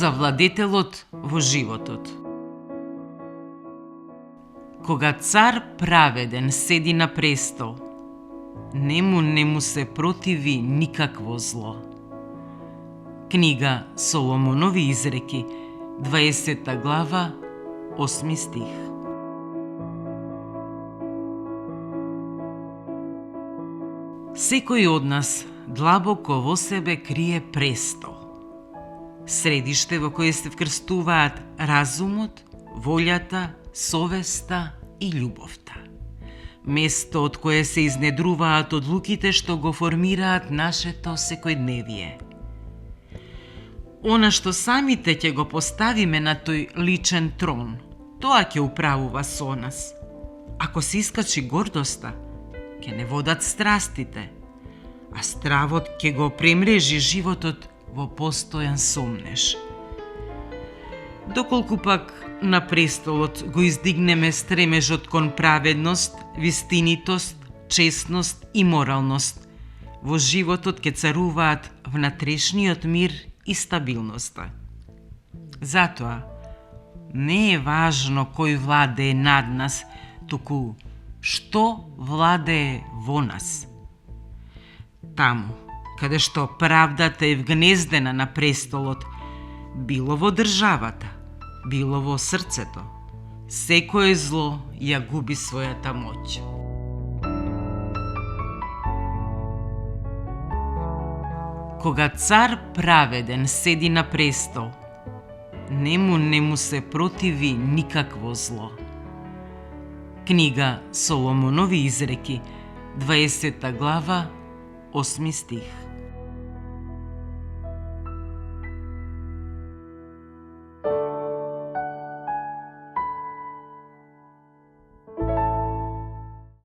за владетелот во животот. Кога цар праведен седи на престол, нему не му се противи никакво зло. Книга Соломонови изреки, 20 глава, 8 стих. Секој од нас длабоко во себе крие престол. Средиште во кое се вкрстуваат разумот, волјата, совеста и љубовта. Место од кое се изнедруваат одлуките што го формираат нашето секојдневие. Она што самите ќе го поставиме на тој личен трон, тоа ќе управува со нас. Ако се искачи гордоста, ќе не водат страстите, а стравот ќе го премрежи животот во постојан сомнеж. Доколку пак на престолот го издигнеме стремежот кон праведност, вистинитост, честност и моралност, во животот ќе царуваат внатрешниот мир и стабилноста. Затоа, не е важно кој владее над нас, туку што владее во нас. Таму, каде што правдата е вгнездена на престолот, било во државата, било во срцето, секое зло ја губи својата моќ. Кога цар праведен седи на престол, нему не му се противи никакво зло. Книга Соломонови изреки, 20 глава, 8 стих.